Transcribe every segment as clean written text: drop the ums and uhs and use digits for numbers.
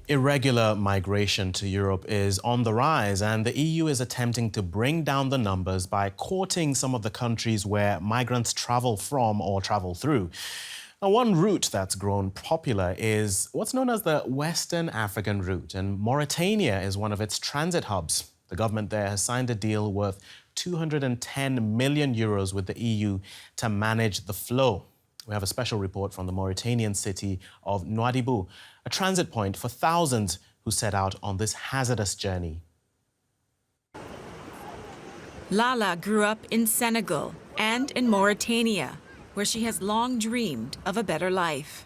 Irregular migration to Europe is on the rise, and the EU is attempting to bring down the numbers by courting some of the countries where migrants travel from or travel through. Now, one route that's grown popular is what's known as the Western African route, and Mauritania is one of its transit hubs. The government there has signed a deal worth 210 million euros with the EU to manage the flow. We have a special report from the Mauritanian city of Nouadhibou, a transit point for thousands who set out on this hazardous journey. Lala grew up in Senegal and in Mauritania, where she has long dreamed of a better life.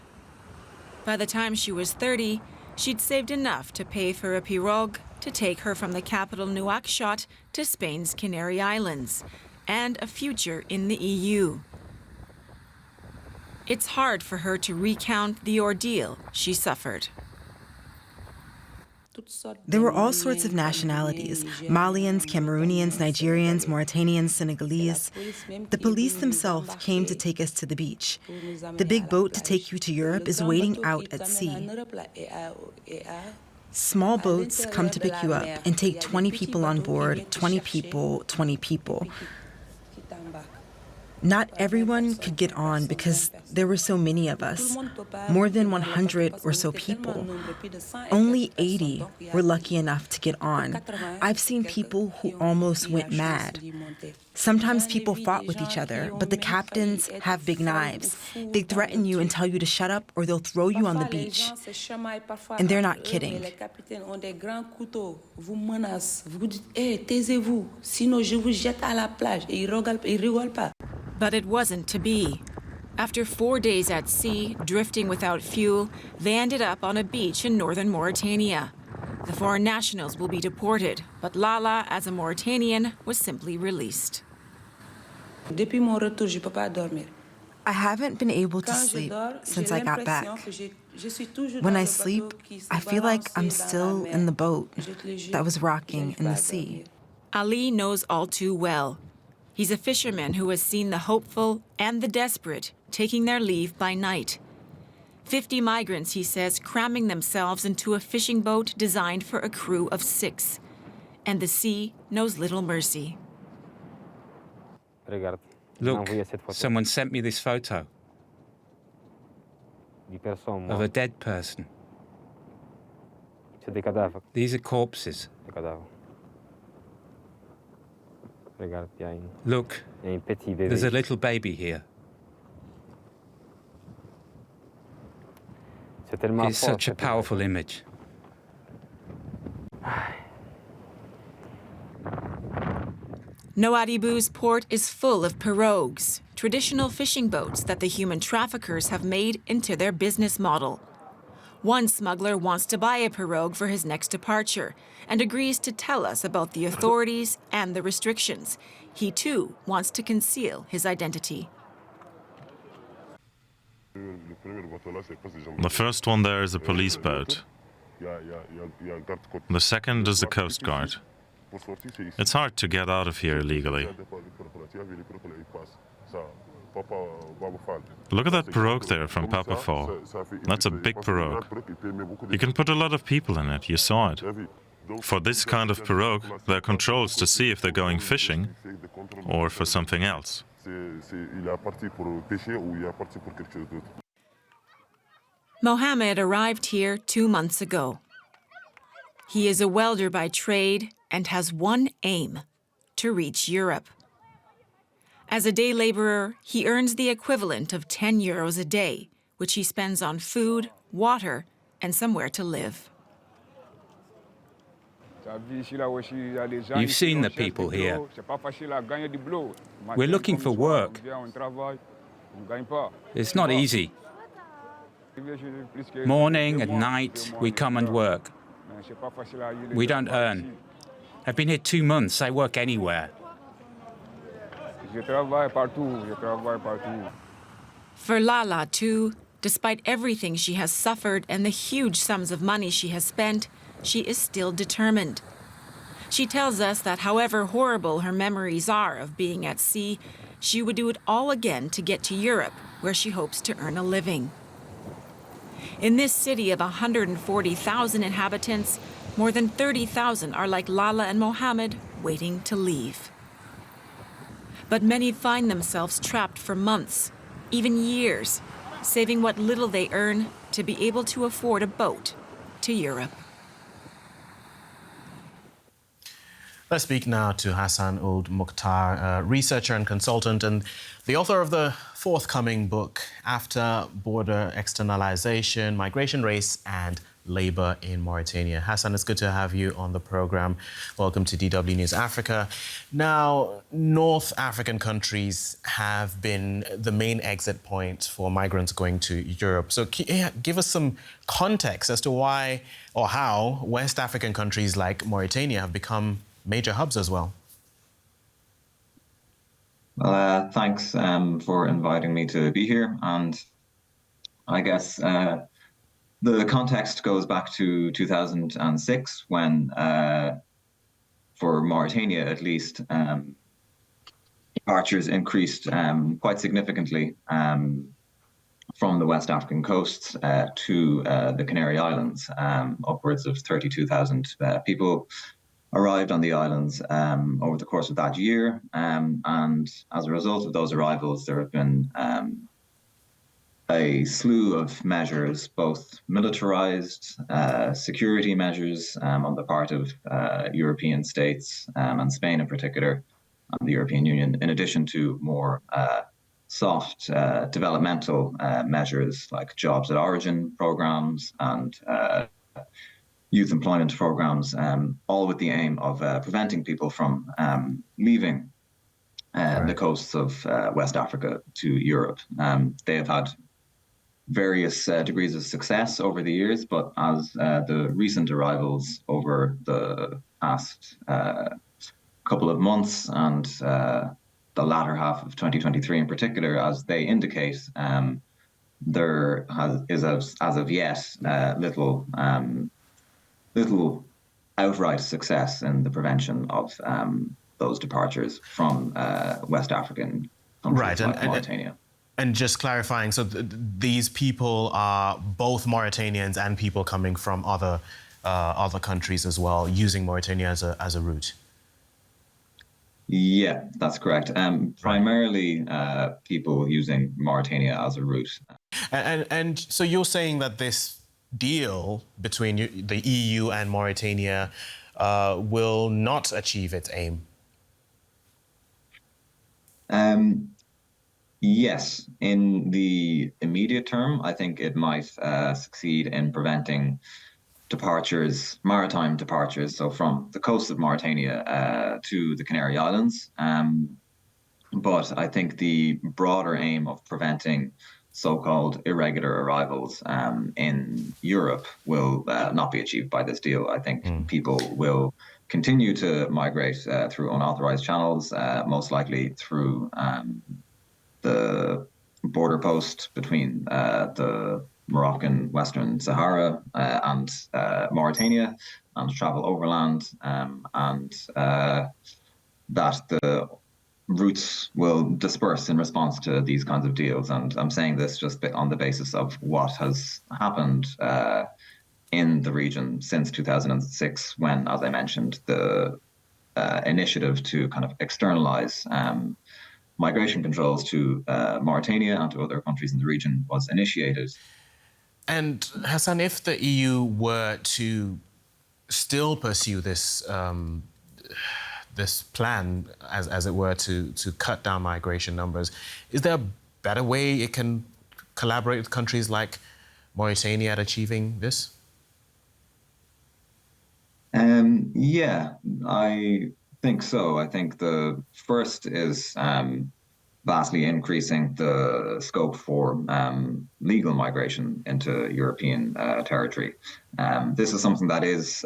By the time she was 30, she'd saved enough to pay for a pirogue to take her from the capital Nouakchott to Spain's Canary Islands and a future in the EU. It's hard for her to recount the ordeal she suffered. There were all sorts of nationalities: Malians, Cameroonians, Nigerians, Mauritanians, Senegalese. The police themselves came to take us to the beach. The big boat to take you to Europe is waiting out at sea. Small boats come to pick you up and take 20 people on board, 20 people, 20 people. Not everyone could get on because there were so many of us, more than 100 or so people. Only 80 were lucky enough to get on. I've seen people who almost went mad. Sometimes people fought with each other, but the captains have big knives. They threaten you and tell you to shut up or they'll throw you on the beach. And they're not kidding. But it wasn't to be. After 4 days at sea, drifting without fuel, they ended up on a beach in northern Mauritania. The foreign nationals will be deported, but Lala, as a Mauritanian, was simply released. I haven't been able to sleep since I got back. When I sleep, I feel like I'm still in the boat that was rocking in the sea. Ali knows all too well. He's a fisherman who has seen the hopeful and the desperate taking their leave by night. 50 migrants, he says, cramming themselves into a fishing boat designed for a crew of 6. And the sea knows little mercy. Look, someone sent me this photo of a dead person. These are corpses. Look, there's a little baby here. It's such a powerful image. Nouadhibou's port is full of pirogues, traditional fishing boats that the human traffickers have made into their business model. One smuggler wants to buy a pirogue for his next departure and agrees to tell us about the authorities and the restrictions. He, too, wants to conceal his identity. The first one there is a police boat. The second is the Coast Guard. It's hard to get out of here illegally. Look at that pirogue there from Papa Fall. That's a big pirogue. You can put a lot of people in it, you saw it. For this kind of pirogue, there are controls to see if they're going fishing or for something else. Mohammed arrived here 2 months ago. He is a welder by trade and has one aim: to reach Europe. As a day laborer, he earns the equivalent of 10 euros a day, which he spends on food, water, and somewhere to live. You've seen the people here. We're looking for work. It's not easy. Morning and night, we come and work. We don't earn. I've been here 2 months. I work anywhere. For Lala, too, despite everything she has suffered and the huge sums of money she has spent, she is still determined. She tells us that however horrible her memories are of being at sea, she would do it all again to get to Europe, where she hopes to earn a living. In this city of 140,000 inhabitants, more than 30,000 are like Lala and Mohammed, waiting to leave. But many find themselves trapped for months, even years, saving what little they earn to be able to afford a boat to Europe. Let's speak now to Hassan Ould Mukhtar, researcher and consultant and the author of the forthcoming book, After Border Externalization, Migration, Race and Labour in Mauritania. Hassan, it's good to have you on the program. Welcome to DW News Africa. Now, North African countries have been the main exit point for migrants going to Europe. So give us some context as to why or how West African countries like Mauritania have become major hubs as well. Well, thanks for inviting me to be here. And I guess the context goes back to 2006 when, for Mauritania at least, departures increased quite significantly from the West African coasts to the Canary Islands. Upwards of 32,000 people arrived on the islands over the course of that year. And as a result of those arrivals, there have been a slew of measures, both militarized security measures on the part of European states and Spain in particular, and the European Union, in addition to more soft developmental measures like jobs at origin programs and youth employment programs, all with the aim of preventing people from leaving the coasts of West Africa to Europe. They have had various degrees of success over the years, but as the recent arrivals over the past couple of months and the latter half of 2023 in particular, as they indicate, there is as of yet little outright success in the prevention of those departures from West African countries like Mauritania. And just clarifying, so these people are both Mauritanians and people coming from other countries as well, using Mauritania as a route? Yeah, that's correct. Primarily people using Mauritania as a route. And so you're saying that this deal between the EU and Mauritania will not achieve its aim? Yes, in the immediate term, I think it might succeed in preventing departures, maritime departures, so from the coast of Mauritania to the Canary Islands. But I think the broader aim of preventing so-called irregular arrivals in Europe will not be achieved by this deal. I think people will continue to migrate through unauthorized channels, most likely through the border post between the Moroccan Western Sahara and Mauritania, and travel overland, and that the routes will disperse in response to these kinds of deals. And I'm saying this just on the basis of what has happened in the region since 2006, when, as I mentioned, the initiative to kind of externalize migration controls to Mauritania and to other countries in the region was initiated. And Hassan, if the EU were to still pursue this this plan, as it were, to cut down migration numbers, is there a better way it can collaborate with countries like Mauritania at achieving this? Yeah, I think so. I think the first is vastly increasing the scope for legal migration into European territory. This is something that is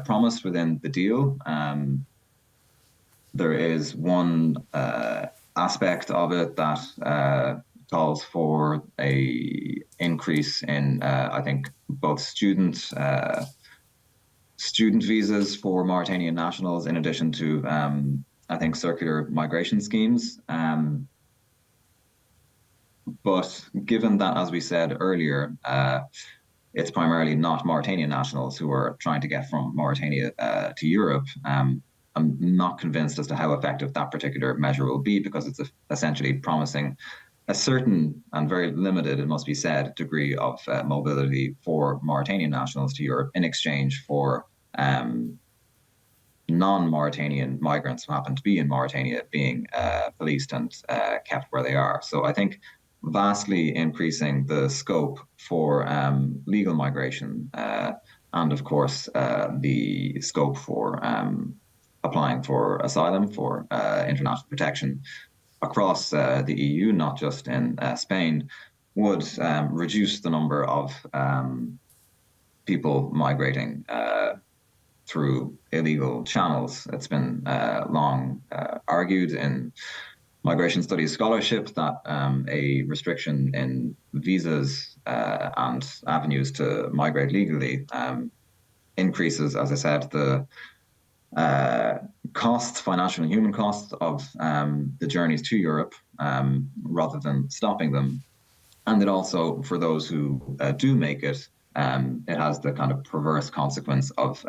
promised within the deal. There is one aspect of it that calls for a increase in, I think, both student visas for Mauritanian nationals, in addition to, I think, circular migration schemes. But given that, as we said earlier, it's primarily not Mauritanian nationals who are trying to get from Mauritania to Europe. I'm not convinced as to how effective that particular measure will be, because it's essentially promising a certain and very limited, it must be said, degree of mobility for Mauritanian nationals to Europe in exchange for non-Mauritanian migrants who happen to be in Mauritania being policed and kept where they are. So I think vastly increasing the scope for legal migration and, of course, the scope for applying for asylum, for international protection across the EU, not just in Spain, would reduce the number of people migrating through illegal channels. It's been long argued in migration studies scholarship that a restriction in visas and avenues to migrate legally increases, as I said, the costs, financial and human costs of the journeys to Europe rather than stopping them. And it also, for those who do make it, it has the kind of perverse consequence of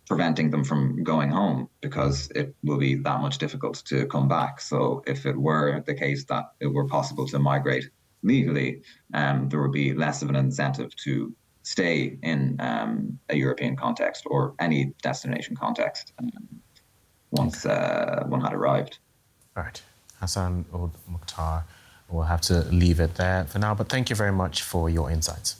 preventing them from going home, because it will be that much difficult to come back. So if it were the case that it were possible to migrate legally, there would be less of an incentive to stay in a European context or any destination context once one had arrived. All right. Hassan Ould Mukhtar, we'll have to leave it there for now, but thank you very much for your insights.